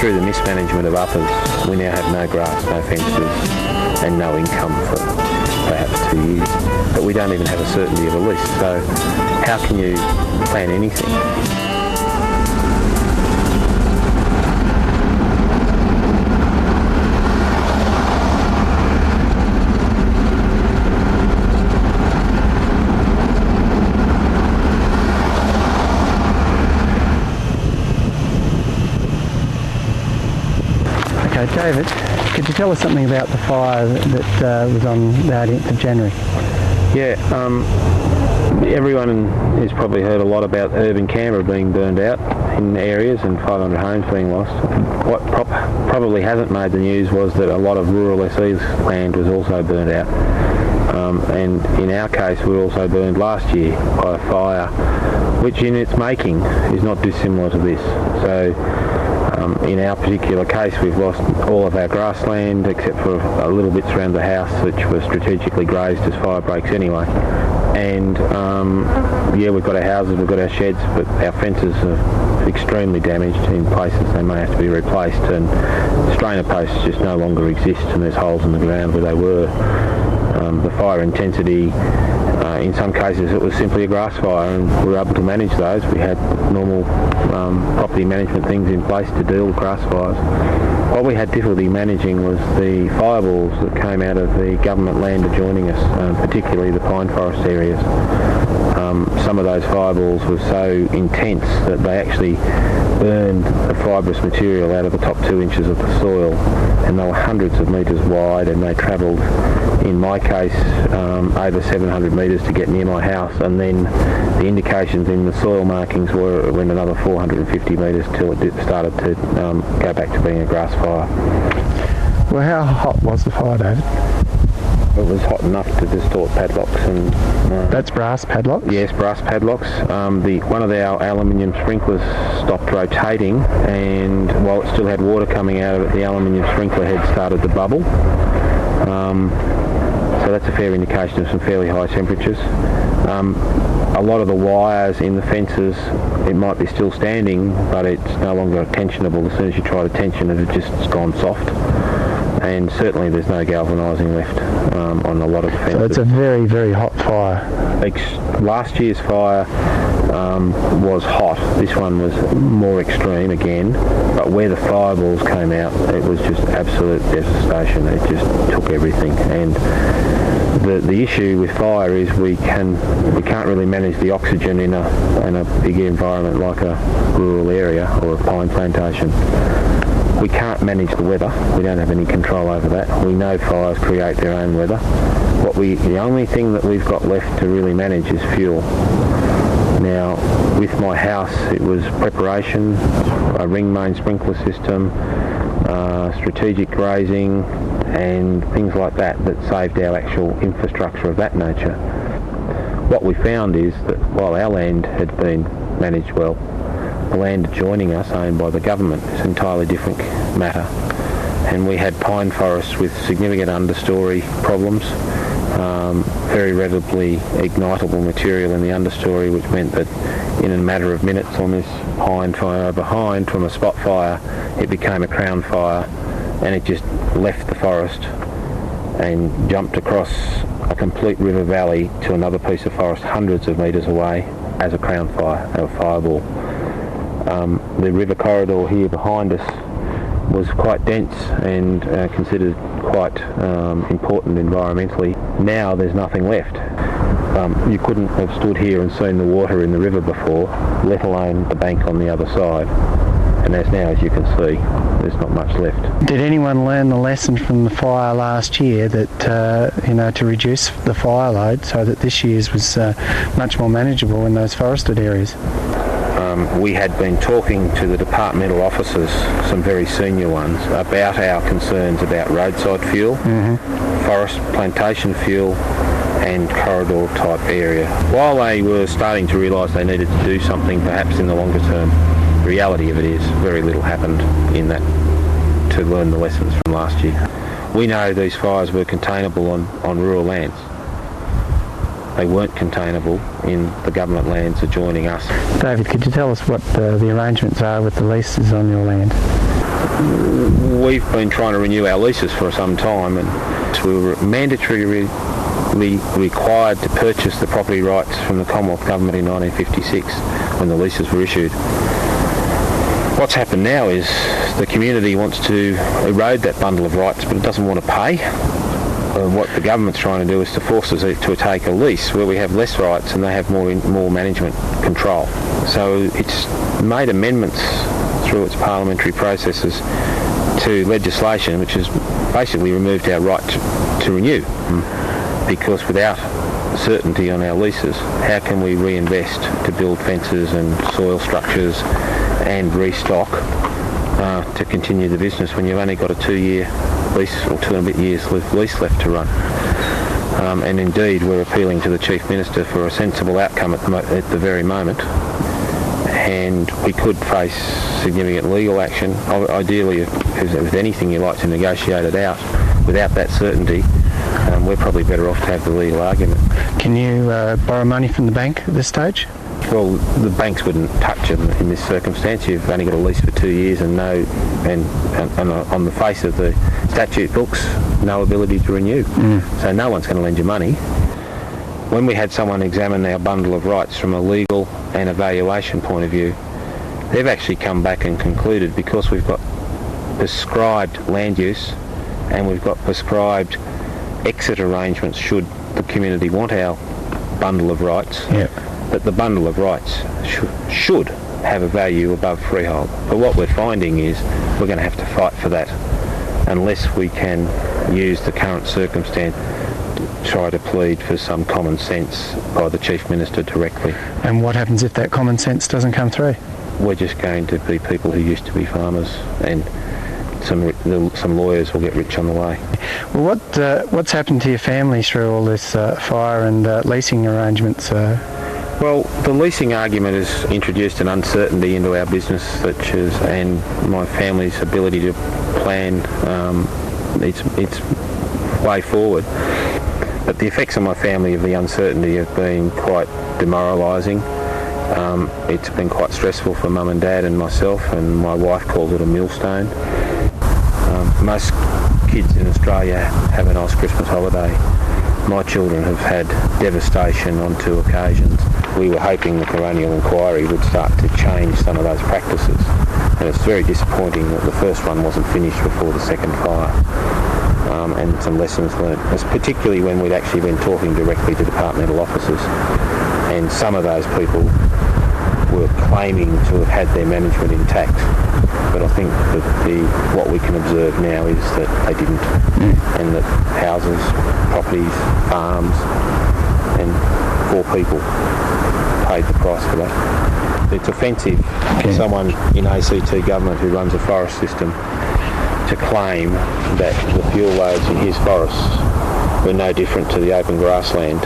through the mismanagement of uppers, we now have no grass, no fences and no income for perhaps 2 years. But we don't even have a certainty of a lease, so how can you plan anything? Okay, David, could you tell us something about the fire that was on the 18th of January? Yeah, everyone has probably heard a lot about urban Canberra being burned out in areas and 500 homes being lost. What probably hasn't made the news was that a lot of rural SE's land was also burned out. And in our case, we were also burned last year by a fire, which in its making is not dissimilar to this. So in our particular case, we've lost all of our grassland except for a little bits around the house which were strategically grazed as fire breaks anyway. And yeah, we've got our houses, we've got our sheds, but our fences are extremely damaged. In places they may have to be replaced, and strainer posts just no longer exist, and there's holes in the ground where they were. The fire intensity, in some cases it was simply a grass fire, and we were able to manage those. We had normal property management things in place to deal with grass fires. What we had difficulty managing was the fireballs that came out of the government land adjoining us, particularly the pine forest areas. Some of those fireballs were so intense that they actually burned the fibrous material out of the top 2 inches of the soil, and they were hundreds of metres wide, and they travelled, in my case, over 700 metres to get near my house, and then the indications in the soil markings were it went another 450 metres till it started to go back to being a grass fire. Well, how hot was the fire, David? It was hot enough to distort padlocks. And that's brass padlocks? Yes, brass padlocks. One of our aluminium sprinklers stopped rotating, and while it still had water coming out of it, the aluminium sprinkler head started to bubble. So that's a fair indication of some fairly high temperatures. A lot of the wires in the fences, it might be still standing, but it's no longer tensionable. As soon as you try to tension it, it's gone soft. And certainly there's no galvanising left on a lot of the fences. So it's a very, very hot fire. Last year's fire was hot. This one was more extreme again, but where the fireballs came out, it was just absolute devastation. It just took everything. And the issue with fire is we can't really manage the oxygen in a big environment like a rural area or a pine plantation. We can't manage the weather. We don't have any control over that. We know fires create their own weather. The only thing that we've got left to really manage is fuel. Now, with my house, it was preparation, a ring main sprinkler system, strategic grazing, and things like that saved our actual infrastructure of that nature. What we found is that while our land had been managed well, the land adjoining us, owned by the government, is an entirely different matter. And we had pine forests with significant understory problems, very readily ignitable material in the understory, which meant that in a matter of minutes on this pine fire behind, from a spot fire, it became a crown fire, and it just left the forest and jumped across a complete river valley to another piece of forest hundreds of metres away as a crown fire, a fireball. The river corridor here behind us was quite dense and considered quite important environmentally. Now there's nothing left. You couldn't have stood here and seen the water in the river before, let alone the bank on the other side. And as you can see, there's not much left. Did anyone learn the lesson from the fire last year that, to reduce the fire load so that this year's was much more manageable in those forested areas? We had been talking to the departmental officers, some very senior ones, about our concerns about roadside fuel, forest plantation fuel, and corridor type area. While they were starting to realise they needed to do something perhaps in the longer term, the reality of it is very little happened in that to learn the lessons from last year. We know these fires were containable on rural lands. They weren't containable in the government lands adjoining us. David, could you tell us what the arrangements are with the leases on your land? we've been trying to renew our leases for some time, and we were mandatorily required to purchase the property rights from the Commonwealth Government in 1956 when the leases were issued. What's happened now is the community wants to erode that bundle of rights, but it doesn't want to pay. What the government's trying to do is to force us to take a lease where we have less rights and they have more management control. So it's made amendments through its parliamentary processes to legislation which has basically removed our right to renew. Because without certainty on our leases, how can we reinvest to build fences and soil structures and restock to continue the business when you've only got a 2-year lease or 2 and a bit years lease left to run? And indeed, we're appealing to the Chief Minister for a sensible outcome at the very moment, and we could face significant legal action. Ideally, if with anything you like to negotiate it out, without that certainty, we're probably better off to have the legal argument. Can you borrow money from the bank at this stage? Well, the banks wouldn't touch it in this circumstance. You've only got a lease for 2 years and on the face of the statute books, no ability to renew. So no one's going to lend you money. When we had someone examine our bundle of rights from a legal and evaluation point of view, they've actually come back and concluded, because we've got prescribed land use and we've got prescribed exit arrangements should the community want our bundle of rights, that the bundle of rights should have a value above freehold. But what we're finding is we're going to have to fight for that unless we can use the current circumstance to try to plead for some common sense by the Chief Minister directly. And what happens if that common sense doesn't come through? We're just going to be people who used to be farmers, and some lawyers will get rich on the way. Well, what's happened to your family through all this fire and leasing arrangements? Well, the leasing argument has introduced an uncertainty into our business, and my family's ability to plan its way forward. But the effects on my family of the uncertainty have been quite demoralising. It's been quite stressful for Mum and Dad and myself, and my wife calls it a millstone. Most kids in Australia have a nice Christmas holiday. My children have had devastation on 2 occasions. We were hoping the coronial inquiry would start to change some of those practices, and it's very disappointing that the first one wasn't finished before the second fire. And some lessons learned, particularly when we'd actually been talking directly to departmental officers, and some of those people were claiming to have had their management intact. But I think that what we can observe now is that they didn't, and that houses, properties, farms, and 4 people paid the price for that. It's offensive for someone in ACT government who runs a forest system to claim that the fuel loads in his forests were no different to the open grassland,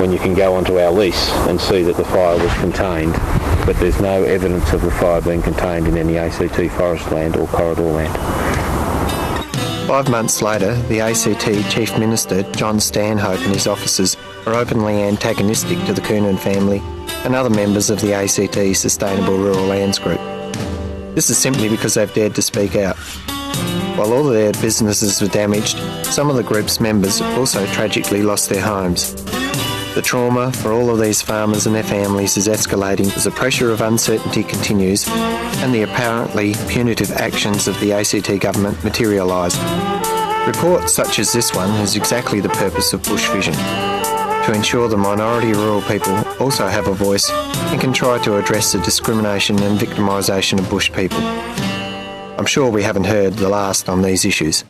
when you can go onto our lease and see that the fire was contained, but there's no evidence of the fire being contained in any ACT forest land or corridor land. 5 months later, the ACT Chief Minister, John Stanhope, and his officers are openly antagonistic to the Coonan family and other members of the ACT Sustainable Rural Lands Group. This is simply because they've dared to speak out. While all of their businesses were damaged, some of the group's members also tragically lost their homes. The trauma for all of these farmers and their families is escalating as the pressure of uncertainty continues and the apparently punitive actions of the ACT government materialise. Reports such as this one is exactly the purpose of Bush Vision, to ensure the minority rural people also have a voice and can try to address the discrimination and victimisation of bush people. I'm sure we haven't heard the last on these issues.